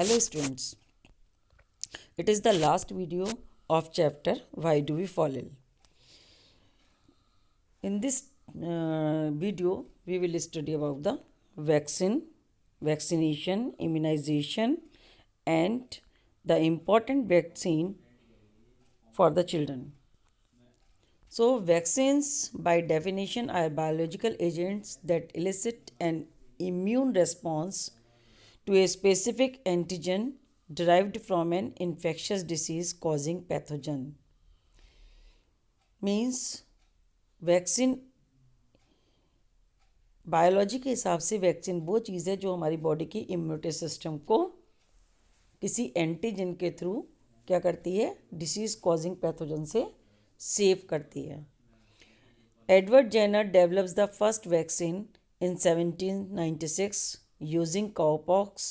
Hello students, it is the last video of chapter Why Do We Fall Ill. In this video, we will study about the vaccination, immunization and the important vaccine for the children. So vaccines by definition are biological agents that elicit an immune response to a specific antigen derived from an infectious disease causing pathogen. Means vaccine biology के हिसाब से vaccine वो चीज़ है जो हमारी body की immunity system को किसी एंटीजन के थ्रू क्या करती है, डिसीज कॉजिंग पैथोजन से सेव करती है. Edward Jenner develops the first vaccine in 1796 using cowpox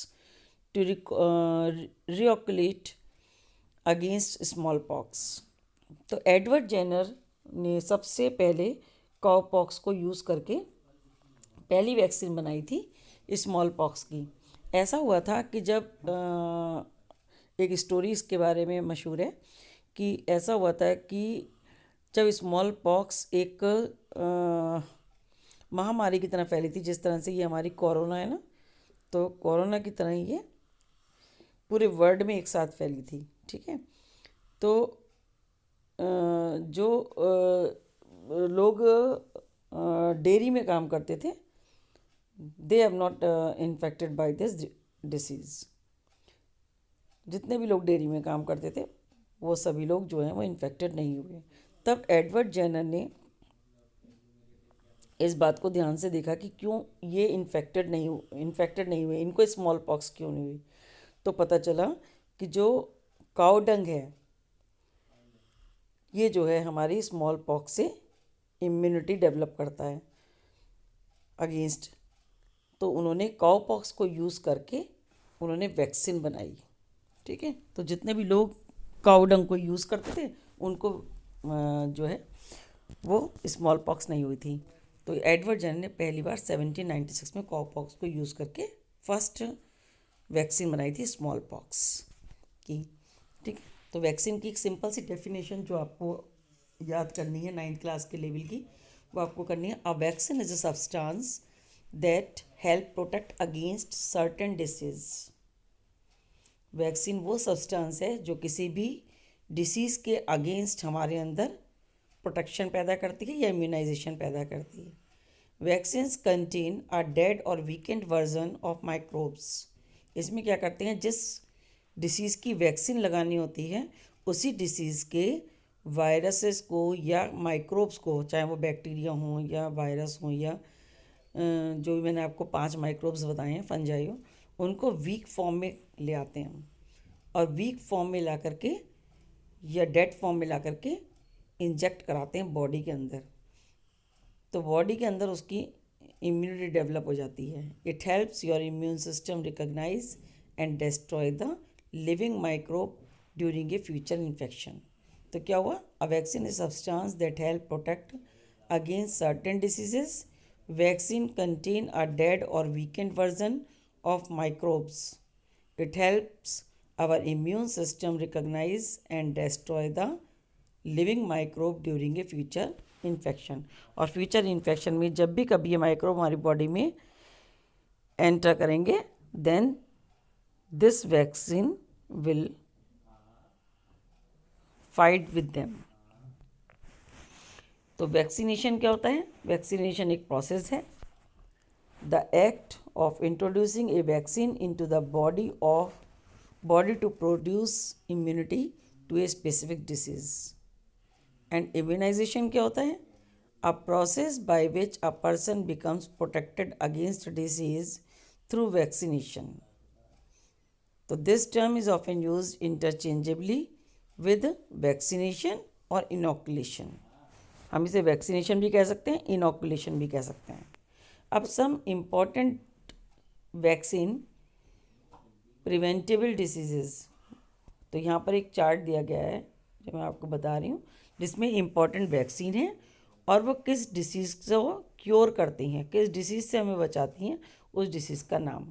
to inoculate against smallpox. तो एडवर्ड जेनर ने सबसे पहले काउपॉक्स को यूज़ करके पहली वैक्सीन बनाई थी स्मॉल पॉक्स की. ऐसा हुआ था कि जब एक स्टोरी इसके बारे में मशहूर है कि ऐसा हुआ था कि जब स्मॉल पॉक्स एक महामारी की तरह फैली थी, जिस तरह से ये हमारी कोरोना है ना, तो कोरोना की तरह ही ये पूरे वर्ल्ड में एक साथ फैली थी. ठीक है, तो जो लोग डेयरी में काम करते थे, they have not infected by this disease. जितने भी लोग डेयरी में काम करते थे वो सभी लोग जो हैं वो इन्फेक्टेड नहीं हुए. तब एडवर्ड जेनर ने इस बात को ध्यान से देखा कि क्यों ये इन्फेक्टेड नहीं हुए, इनको स्मॉल पॉक्स क्यों नहीं हुई. तो पता चला कि जो काऊ डंग है ये जो है हमारी स्मॉल पॉक्स से इम्यूनिटी डेवलप करता है अगेंस्ट. तो उन्होंने काऊ पॉक्स को यूज़ करके उन्होंने वैक्सीन बनाई. ठीक है, तो जितने भी लोग काऊ डंग को यूज़ करते थे उनको जो है वो स्मॉल पॉक्स नहीं हुई थी. तो एडवर्ड जेनर ने पहली बार 1796 में काऊ पॉक्स को यूज़ करके फर्स्ट वैक्सीन बनाई थी स्मॉल पॉक्स की. ठीक है, तो वैक्सीन की एक सिंपल सी डेफिनेशन जो आपको याद करनी है 9th क्लास के लेवल की, वो आपको करनी है. अ vaccine is a substance that help protect against certain disease. Vaccine वो सब्सटेंस है जो किसी भी डिसीज़ के अगेंस्ट हमारे अंदर प्रोटेक्शन पैदा करती है या इम्यूनाइजेशन पैदा करती है. Vaccines contain a dead or weakened version of microbes. इसमें क्या करते हैं, जिस डिसीज़ की वैक्सीन लगानी होती है उसी डिसीज़ के वायरसेस को या माइक्रोब्स को, चाहे वो बैक्टीरिया हों या वायरस हों या जो भी मैंने आपको 5 माइक्रोब्स बताए हैं, फंजाई हो, उनको वीक फॉर्म में ले आते हैं और वीक फॉर्म में ला करके या डेड फॉर्म में ला करके इंजेक्ट कराते हैं बॉडी के अंदर. तो बॉडी के अंदर उसकी इम्यूनिटी डेवलप हो जाती है. It helps your immune system recognise and destroy the living microbe during a future infection. तो क्या हुआ, a vaccine is substance that help protect against certain diseases. Vaccine contain a dead or weakened version of microbes. It helps our immune system recognise and destroy the living microbe during a future infection. और future infection में जब भी कभी ये microbe हमारी body में enter करेंगे, then this vaccine will fight with them. तो वैक्सीनेशन क्या होता है? वैक्सीनेशन एक प्रोसेस है, the act of introducing a vaccine into the body to produce immunity to a specific disease. And immunisation क्या होता है? A process by which a person becomes protected against disease through vaccination. तो this term is often use interchangeably with vaccination और inoculation. हम इसे vaccination भी कह सकते हैं, इनोकुलेशन भी कह सकते हैं. अब some important vaccine preventable diseases. तो यहाँ पर एक चार्ट दिया गया है जो मैं आपको बता रही हूँ, जिसमें इम्पॉर्टेंट वैक्सीन है और वो किस डिसीज़ को क्योर करती हैं, किस डिसीज़ से हमें बचाती हैं, उस डिसीज़ का नाम.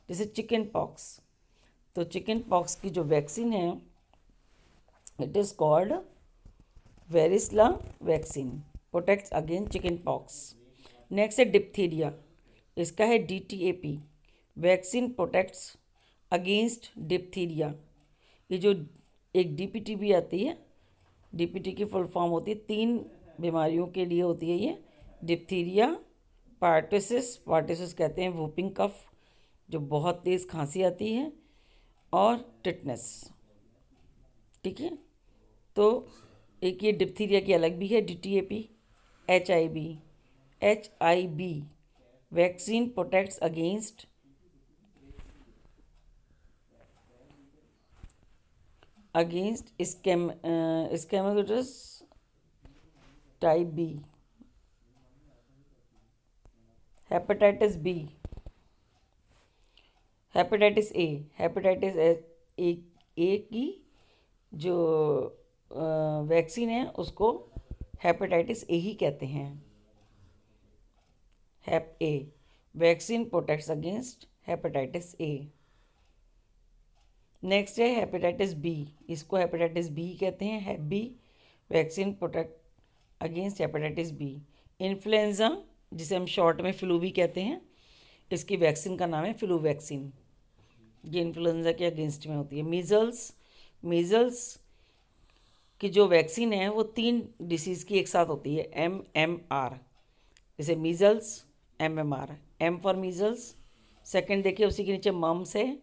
जैसे चिकन पॉक्स. तो चिकन पॉक्स की जो वैक्सीन है it is called varicella vaccine, protects against chickenpox. Next है डिप्थीरिया, इसका है DTAP, vaccine protects against diphtheria. ये जो एक DPT भी आती है, DPT की फुल फॉर्म होती है, 3 बीमारियों के लिए होती है ये, डिप्थीरिया, पार्टुसिस, पार्टुसिस कहते हैं वूपिंग कफ जो बहुत तेज़ खांसी आती है, और टिटनेस। ठीक है, तो एक ये डिप्थीरिया की अलग भी है DTAP। HIV vaccine protects against स्कैमोगोटस type B, hepatitis B, hepatitis A, hepatitis A की जो वैक्सीन है उसको हेपेटाइटिस A ही कहते हैं, हेप A, vaccine protects against hepatitis A। Next है हेपेटाइटिस B, इसको हेपेटाइटिस B कहते हैं, हेप B, vaccine protect against hepatitis B। Influenza, जिसे हम शॉर्ट में फ्लू भी कहते हैं, इसकी वैक्सीन का नाम है फ्लू वैक्सीन, ये इन्फ्लुएंजा के अगेंस्ट में होती है। मीज़ल्स की जो वैक्सीन है वो 3 डिसीज़ की एक साथ होती है, MMR, जैसे measles MMR, M for measles. Second देखिए उसी के नीचे मम्स है,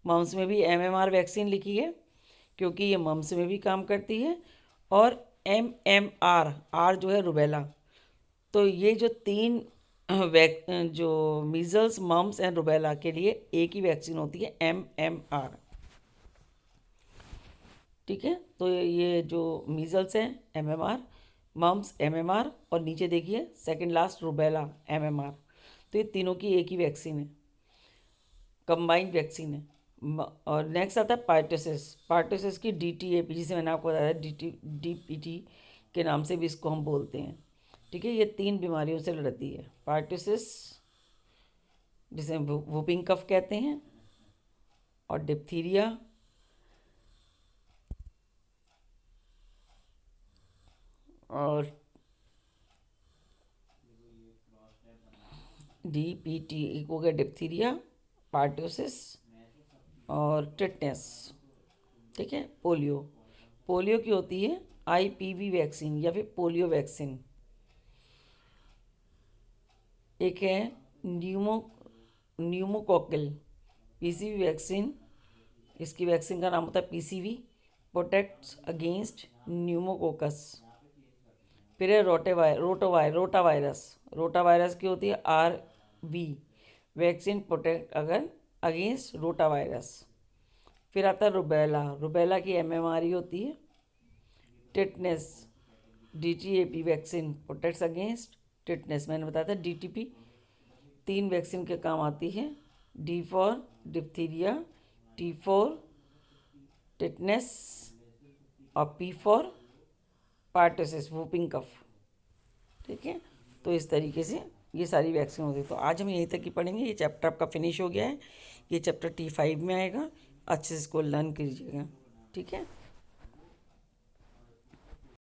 मम्स में भी MMR वैक्सीन लिखी है क्योंकि ये मम्स में भी काम करती है, और MMR, R जो है रुबेला। तो ये जो 3 जो मीज़ल्स, मम्स एंड रुबेला के लिए एक ही वैक्सीन होती है, MMR। ठीक है, तो ये जो मीज़ल्स है MMR, मम्स MMR, और नीचे देखिए सेकंड लास्ट रुबेला MMR। तो ये तीनों की एक ही वैक्सीन है, कंबाइंड वैक्सीन है। और नेक्स्ट आता है पार्टोसिस की DTAP, जिसे मैंने आपको बताया DPT के नाम से भी इसको हम बोलते हैं। ठीक है, ये 3 बीमारियों से लड़ती है, पार्टोसिस जिसे वूपिंग कफ कहते हैं, और डिप्थीरिया, और DPT हो गया डिप्थीरिया, पार्टोसिस और टिटनेस। ठीक है, पोलियो की होती है IPV वैक्सीन या फिर पोलियो वैक्सीन। एक है न्यूमोकोकल PCV वैक्सीन, इसकी वैक्सीन का नाम होता है PCV, प्रोटेक्ट्स अगेंस्ट न्यूमोकोकस। फिर है रोटावायरस की होती है RV vaccine, protect against rotavirus. फिर आता है रुबेला की MMR होती है। Tetanus DTAP vaccine, protects against tetanus, मैंने बताया था DTP 3 वैक्सीन के काम आती है, D for diphtheria, T for tetanus, और P फॉर पार्टोसिस वूपिंग कफ। ठीक है, तो इस तरीके से ये सारी वैक्सीन होती है। तो आज हम यहीं तक ही पढ़ेंगे, ये चैप्टर आपका फिनिश हो गया है, ये चैप्टर T5 में आएगा, अच्छे से इसको लर्न कीजिएगा। ठीक है।